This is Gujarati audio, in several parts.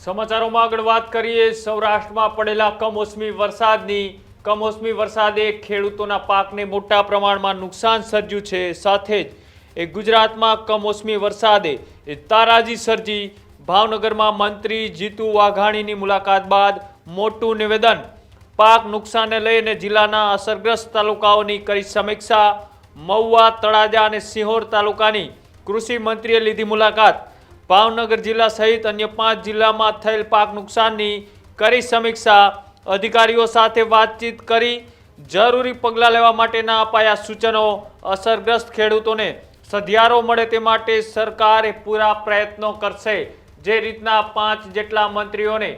સમાચારોમાં આગળ વાત કરીએ સૌરાષ્ટ્રમાં પડેલા કમોસમી વરસાદની કમોસમી વરસાદે ખેડૂતોના પાકને મોટા પ્રમાણમાં નુકસાન સર્જ્યું છે। સાથે જ ગુજરાતમાં કમોસમી વરસાદે તારાજી સર્જી ભાવનગરમાં મંત્રી જીતુ વાઘાણીની મુલાકાત બાદ મોટું નિવેદન। પાક નુકસાનને લઈને જિલ્લાના અસરગ્રસ્ત તાલુકાઓની કરી સમીક્ષા। મહુવા, તળાજા અને સિહોર તાલુકાની કૃષિ મંત્રીએ લીધી મુલાકાત। ભાવનગર જિલ્લા સહિત અન્ય 5 જિલ્લામાં થયેલ પાક નુકસાનની કરી સમીક્ષા। અધિકારીઓ સાથે વાતચીત કરી જરૂરી પગલાં લેવા માટેના અપાયા સૂચનો। અસરગ્રસ્ત ખેડૂતોને સધિયારો મળે તે માટે સરકાર પૂરા પ્રયત્નો કરશે। જે રીતના 5 જેટલા મંત્રીઓને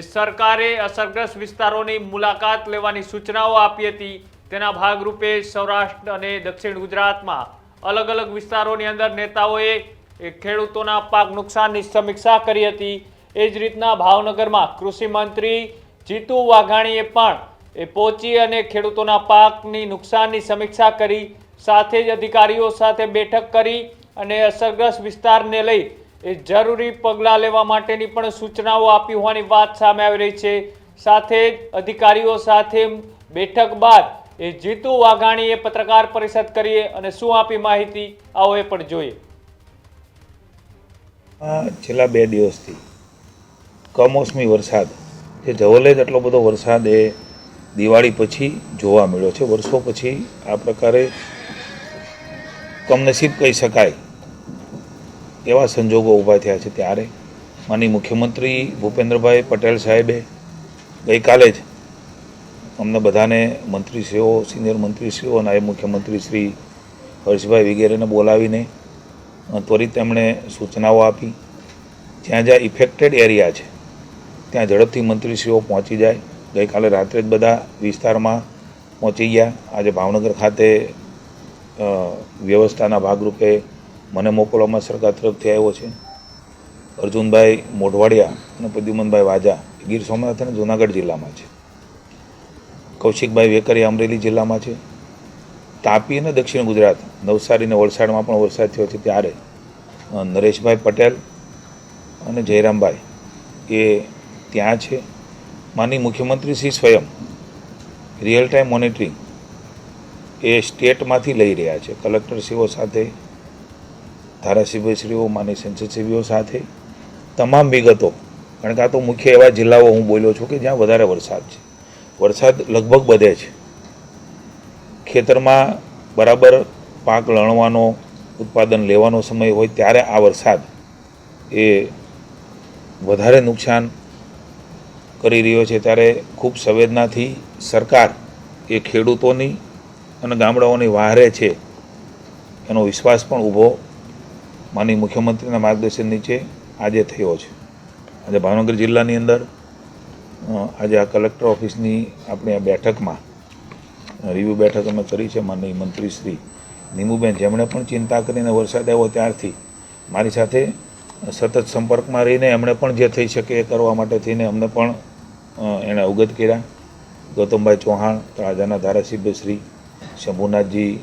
સરકારે અસરગ્રસ્ત વિસ્તારોની મુલાકાત લેવાની સૂચનાઓ આપી હતી, તેના ભાગરૂપે સૌરાષ્ટ્ર અને દક્ષિણ ગુજરાતમાં અલગ અલગ વિસ્તારોની અંદર નેતાઓએ ખેડૂતોના પાક નુકસાનની સમીક્ષા કરી હતી। એ જ રીતના ભાવનગરમાં કૃષિ મંત્રી જીતુ વાઘાણીએ પણ પહોંચી અને ખેડૂતોના પાકની નુકસાનની સમીક્ષા કરી। સાથે જ અધિકારીઓ સાથે બેઠક કરી અને અસરગ્રસ્ત વિસ્તારને લઈ જરૂરી પગલાં લેવા માટેની પણ સૂચનાઓ આપી હોવાની વાત સામે આવી રહી છે। સાથે જ અધિકારીઓ સાથે બેઠક બાદ જીતુ વાઘાણીએ પત્રકાર પરિષદ કરી અને શું આપી માહિતી, આવો એ પણ જોઈએ। છેલ્લા 2 દિવસથી કમોસમી વરસાદ જે જવલે જ એટલો બધો વરસાદ એ દિવાળી પછી જોવા મળ્યો છે। વર્ષો પછી આ પ્રકારે કમનસીબ કહી શકાય એવા સંજોગો ઊભા થયા છે। ત્યારે માનનીય મુખ્યમંત્રી ભૂપેન્દ્રભાઈ પટેલ સાહેબે ગઈકાલે જ અમને બધાને મંત્રીશ્રીઓ, સિનિયર મંત્રીશ્રીઓ, નાયબ મુખ્યમંત્રી શ્રી હર્ષભાઈ વગેરેને બોલાવીને ત્વરિત એમણે સૂચનાઓ આપી। જ્યાં જ્યાં ઇફેક્ટેડ એરિયા છે ત્યાં ઝડપથી મંત્રીશ્રીઓ પહોંચી જાય। ગઈકાલે રાત્રે જ બધા વિસ્તારમાં પહોંચી ગયા। આજે ભાવનગર ખાતે વ્યવસ્થાના ભાગરૂપે મને મોકલવામાં સરકાર તરફથી આવ્યો છે। અર્જુનભાઈ મોઢવાડિયા અને પ્રદ્યુમનભાઈ વાજા ગીર સોમનાથ અને જૂનાગઢ જિલ્લામાં છે। કૌશિકભાઈ વેકરિયા અમરેલી જિલ્લામાં છે। તાપી અને દક્ષિણ ગુજરાત નવસારી અને વલસાડમાં પણ વરસાદ થયો છે। ત્યારે નરેશભાઈ પટેલ અને જયરામભાઈ એ ત્યાં છે। માનનીય મુખ્યમંત્રી શ્રી સ્વયં રિયલ ટાઈમ મોનિટરિંગ એ સ્ટેટમાંથી લઈ રહ્યા છે। કલેક્ટરશ્રીઓ સાથે, ધારાસભ્યશ્રીઓ, માનનીય સંસદસભ્યો સાથે તમામ વિગતો, કારણ કે આ તો મુખ્ય એવા જિલ્લાઓ હું બોલ્યો છું કે જ્યાં વધારે વરસાદ છે। વરસાદ લગભગ બધે છે। ખેતરમાં બરાબર પાક લણવાનો, ઉત્પાદન લેવાનો સમય હોય ત્યારે આ વરસાદ એ વધારે નુકસાન કરી રહ્યો છે। ત્યારે ખૂબ સંવેદનાથી સરકાર એ ખેડૂતોની અને ગામડાઓની વહારે છે એનો વિશ્વાસ પણ ઊભો માનનીય મુખ્યમંત્રીના માર્ગદર્શન નીચે આજે થયો છે। આજે ભાવનગર જિલ્લાની અંદર આજે આ કલેક્ટર ઓફિસની આપણી આ બેઠકમાં રિવ્યૂ બેઠક અમે કરી છે। માનનીય મંત્રી શ્રી નીમુબેન, જેમણે પણ ચિંતા કરીને વરસાદ આવ્યો ત્યારથી મારી સાથે સતત સંપર્કમાં રહીને એમણે પણ જે થઈ શકે એ કરવા માટે થઈને અમને પણ એણે અવગત કર્યા। ગૌતમભાઈ ચૌહાણ, તળાજાના ધારાસભ્ય શ્રી શંભુનાથજી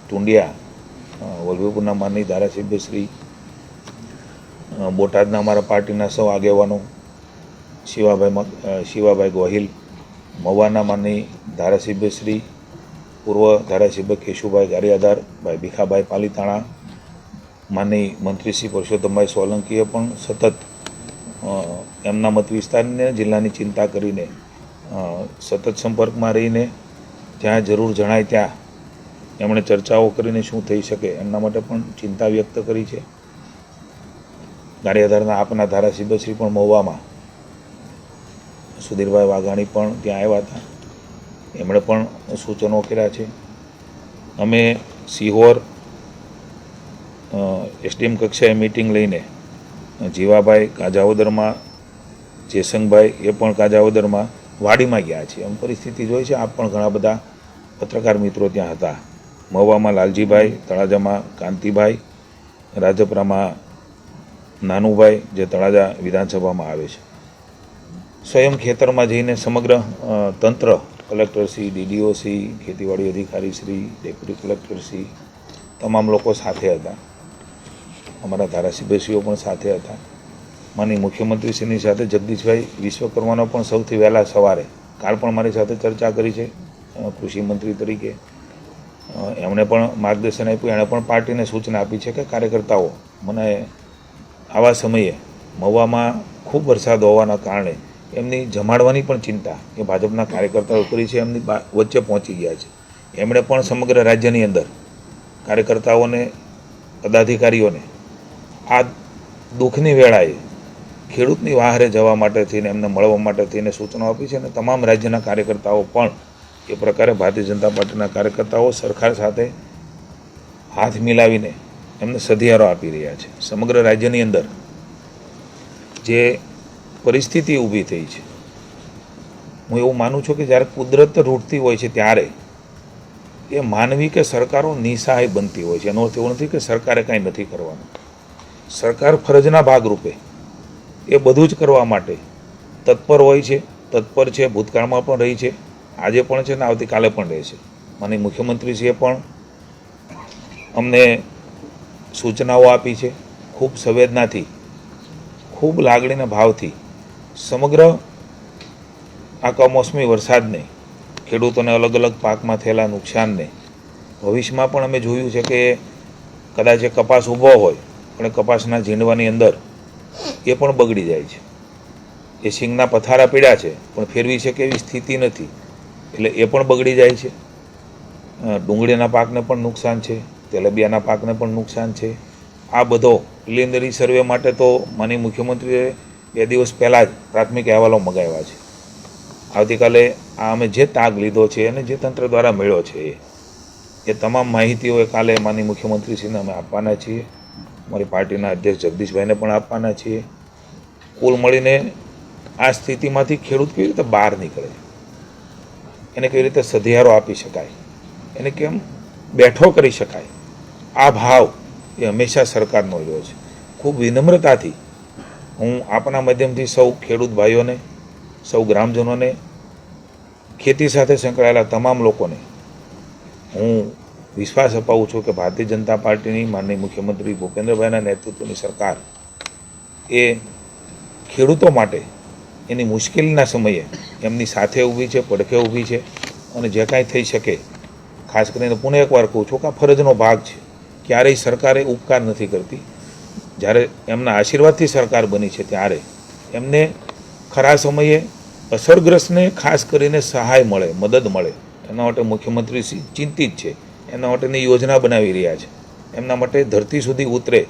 ટુંડિયા, વલભીપુરના માનનીય ધારાસભ્ય શ્રી, બોટાદના અમારા પાર્ટીના સૌ આગેવાનો, શિવાભાઈ ગોહિલ, મહુવાના માનનીય ધારાસભ્ય શ્રી, પૂર્વ ધારાસભ્ય કેશુભાઈ ગારિયાધાર, ભાઈ ભીખાભાઈ પાલીતાણા, માનનીય મંત્રી શ્રી પરસોત્તમભાઈ સોલંકીએ પણ સતત એમના મત વિસ્તારને જિલ્લાની ચિંતા કરીને સતત સંપર્કમાં રહીને જ્યાં જરૂર જણાય ત્યાં એમણે ચર્ચાઓ કરીને શું થઈ શકે એમના માટે પણ ચિંતા વ્યક્ત કરી છે। ગારિયાધારના આપના ધારાસભ્યશ્રી પણ મહુવામાં સુધીરભાઈ વાઘાણી પણ ત્યાં આવ્યા હતા, એમણે પણ સૂચનો કર્યા છે। અમે સિહોર એસડીએમ કક્ષાએ મિટિંગ લઈને જીવાભાઈ કાજાવદરમાં, જયસંગભાઈ એ પણ કાજાવદરમાં વાડીમાં ગયા છે। એમ પરિસ્થિતિ જોઈ છે। આપ પણ ઘણા બધા પત્રકાર મિત્રો ત્યાં હતા। મહુવામાં લાલજીભાઈ, તળાજામાં કાંતિભાઈ, રાજપરામાં નાનુભાઈ જે તળાજા વિધાનસભામાં આવે છે, સ્વયં ખેતરમાં જઈને સમગ્ર તંત્ર, કલેક્ટરશ્રી, ડીડીઓશ્રી, ખેતીવાડી અધિકારીશ્રી, ડેપ્યુટી કલેક્ટરશ્રી તમામ લોકો સાથે હતા। અમારા ધારાસભ્યશ્રીઓ પણ સાથે હતા। માનનીય મુખ્યમંત્રીશ્રીની સાથે જગદીશભાઈ વિશ્વકર્માનો પણ સૌથી વહેલા સવારે કાલ પણ મારી સાથે ચર્ચા કરી છે કૃષિ મંત્રી તરીકે. એમણે પણ માર્ગદર્શન આપ્યું. એણે પણ પાર્ટીને સૂચના આપી છે કે કાર્યકર્તાઓ મને આવા સમયે મહુવામાં ખૂબ વરસાદ હોવાના કારણે એમની જમાડવાની પણ ચિંતા એ ભાજપના કાર્યકર્તાઓ કરી છે, એમની વચ્ચે પહોંચી ગયા છે. એમણે પણ સમગ્ર રાજ્યની અંદર કાર્યકર્તાઓને, પદાધિકારીઓને આ દુઃખની વેળાએ ખેડૂતની વહારે જવા માટે થઈને, એમને મળવા માટે થઈને સૂચનો આપી છે. અને તમામ રાજ્યના કાર્યકર્તાઓ પણ એ પ્રકારે ભારતીય જનતા પાર્ટીના કાર્યકર્તાઓ સરકાર સાથે હાથ મિલાવીને એમને સધિયારો આપી રહ્યા છે. સમગ્ર રાજ્યની અંદર જે પરિસ્થિતિ ઊભી થઈ છે, હું એવું માનું છું કે જ્યારે કુદરત રૂટતી હોય છે ત્યારે એ માનવી કે સરકારો નિસહાય બનતી હોય છે. એનો અર્થ એવો નથી કે સરકારે કાંઈ નથી કરવાનું. સરકાર ફરજના ભાગરૂપે એ બધું જ કરવા માટે તત્પર હોય છે, તત્પર છે, ભૂતકાળમાં પણ રહી છે, આજે પણ છે ને આવતીકાલે પણ રહેશે. માનનીય મુખ્યમંત્રીશ્રીએ પણ અમને સૂચનાઓ આપી છે. ખૂબ સંવેદનાથી, ખૂબ લાગણીના ભાવથી સમગ્ર આ કમોસમી વરસાદને, ખેડૂતોને અલગ અલગ પાકમાં થયેલા નુકસાનને, ભવિષ્યમાં પણ અમે જોયું છે કે કદાચ એ કપાસ ઊભો હોય પણ કપાસના ઝીંડવાની અંદર એ પણ બગડી જાય છે. એ સિંગના પથારા પીડ્યા છે પણ ફેરવી શકે એવી સ્થિતિ નથી, એટલે એ પણ બગડી જાય છે. ડુંગળીના પાકને પણ નુકસાન છે, તેલબિયાના પાકને પણ નુકસાન છે. આ બધો પ્રિલિમિનરી સર્વે માટે તો માનનીય મુખ્યમંત્રીએ 2 દિવસ પહેલાં જ પ્રાથમિક અહેવાલો મગાવ્યા છે. આવતીકાલે આ અમે જે તાગ લીધો છે અને જે તંત્ર દ્વારા મળ્યો છે એ તમામ માહિતીઓ કાલે માનનીય મુખ્યમંત્રીશ્રીને અમે આપવાના છીએ. અમારી પાર્ટીના અધ્યક્ષ જગદીશભાઈને પણ આપવાના છીએ. કુલ મળીને આ સ્થિતિમાંથી ખેડૂત કેવી રીતે બહાર નીકળે, એને કેવી રીતે સધિયારો આપી શકાય, એને કેમ બેઠો કરી શકાય, આ ભાવ એ હંમેશા સરકારનો રહ્યો છે. ખૂબ વિનમ્રતાથી હું આપના માધ્યમથી સૌ ખેડૂત ભાઈઓને, સૌ ગ્રામજનોને, ખેતી સાથે સંકળાયેલા તમામ લોકોને હું વિશ્વાસ અપાવું છું કે ભારતીય જનતા પાર્ટીની માનનીય મુખ્યમંત્રી ભૂપેન્દ્રભાઈના નેતૃત્વની સરકાર એ ખેડૂતો માટે એની મુશ્કેલીના સમયે એમની સાથે ઊભી છે, પડખે ઊભી છે. અને જે કાંઈ થઈ શકે, ખાસ કરીને પુનઃ એકવાર કહું છું કે આ ફરજનો ભાગ છે. ક્યારેય સરકારે ઉપકાર નથી કરતી. જ્યારે એમના આશીર્વાદથી સરકાર બની છે ત્યારે એમને ખરા સમયે અસરગ્રસ્તને ખાસ કરીને સહાય મળે, મદદ મળે, એના માટે મુખ્યમંત્રી ચિંતિત છે. એના માટેની યોજના બનાવી રહ્યા છે. એમના માટે ધરતી સુધી ઉતરે,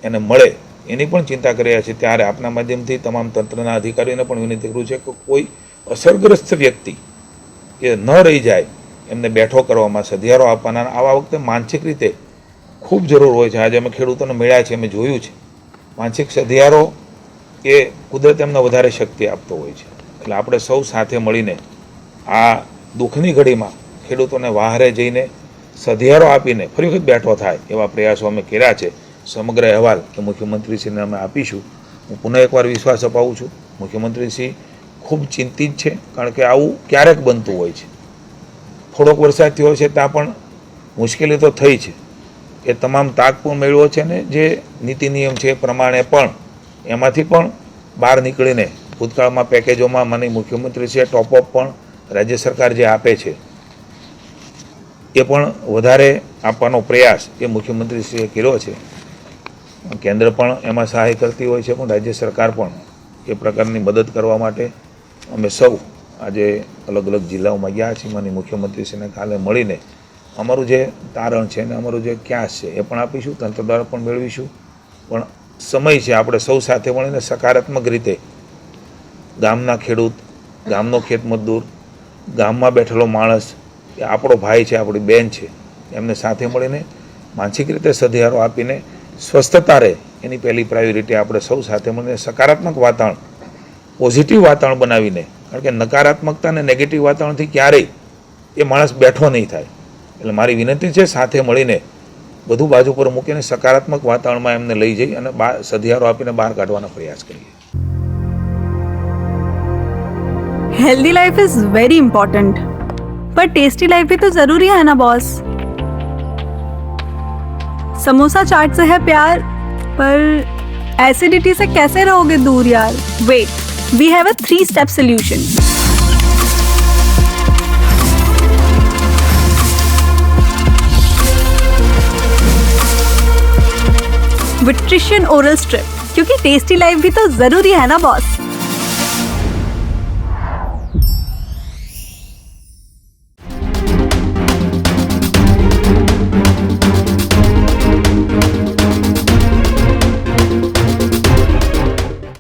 એને મળે, એની પણ ચિંતા કરી રહ્યા છે. ત્યારે આપના માધ્યમથી તમામ તંત્રના અધિકારીઓને પણ વિનંતી કરું છે કે કોઈ અસરગ્રસ્ત વ્યક્તિ એ ન રહી જાય, એમને બેઠો કરવામાં, સધિયારો આપવાના. આવા વખતે માનસિક રીતે ખૂબ જરૂર હોય છે. આજે અમે ખેડૂતોને મળ્યા છે, અમે જોયું છે માનસિક સધિયારો એ કુદરત એમને વધારે શક્તિ આપતો હોય છે. એટલે આપણે સૌ સાથે મળીને આ દુઃખની ઘડીમાં ખેડૂતોને વહારે જઈને સધિયારો આપીને ફરી વખત બેઠો થાય એવા પ્રયાસો અમે કર્યા છે. સમગ્ર અહેવાલ કે મુખ્યમંત્રીશ્રીને અમે આપીશું. હું પુનઃ એકવાર વિશ્વાસ અપાવું છું, મુખ્યમંત્રીશ્રી ખૂબ ચિંતિત છે. કારણ કે આવું ક્યારેક બનતું હોય છે. થોડોક વરસાદ થયો છે ત્યાં પણ મુશ્કેલી તો થઈ છે. એ તમામ તાગ પણ મેળવ્યો છે ને જે નીતિ નિયમ છે એ પ્રમાણે પણ એમાંથી પણ બહાર નીકળીને ભૂતકાળમાં પેકેજોમાં મને મુખ્યમંત્રીશ્રીએ ટોપઅપ પણ રાજ્ય સરકાર જે આપે છે એ પણ વધારે આપવાનો પ્રયાસ એ મુખ્યમંત્રીશ્રીએ કર્યો છે. કેન્દ્ર પણ એમાં સહાય કરતી હોય છે, પણ રાજ્ય સરકાર પણ એ પ્રકારની મદદ કરવા માટે અમે સૌ આજે અલગ અલગ જિલ્લાઓમાં ગયા છીએ. માનનીય મુખ્યમંત્રીશ્રીને કાલે મળીને અમારું જે તારણ છે ને અમારું જે ક્યાસ છે એ પણ આપીશું, તંત્ર દ્વારા પણ મેળવીશું. પણ સમય છે આપણે સૌ સાથે મળીને સકારાત્મક રીતે ગામના ખેડૂત, ગામનો ખેત મજદૂર, ગામમાં બેઠેલો માણસ એ આપણો ભાઈ છે, આપણી બેન છે, એમને સાથે મળીને માનસિક રીતે સધિયારો આપીને સ્વસ્થતા રહે એની પહેલી પ્રાયોરિટી આપણે સૌ સાથે મળીને સકારાત્મક વાતાવરણ, પોઝિટિવ વાતાવરણ બનાવીને, કારણ કે નકારાત્મકતા અને નેગેટિવ વાતાવરણથી ક્યારેય એ માણસ બેઠો નહીં થાય. એટલે મારી વિનંતી છે સાથે મળીને બધું બાજુ પર મૂકીને સકારાત્મક વાતાવરણમાં એમને લઈ જઈ અને સધિયારો આપીને બહાર કાઢવાનો પ્રયાસ કરીએ. Healthy life is very important, पर टेस्टी लाइफ भी तो जरूरी है ना बॉस. समोसा चाट से है प्यार, पर एसिडिटी से कैसे रहोगे दूर यार? Wait, we have a 3-step solution. विट्रिशियन ओरल स्ट्रिप, क्योंकि टेस्टी लाइफ भी तो जरूरी है ना बॉस.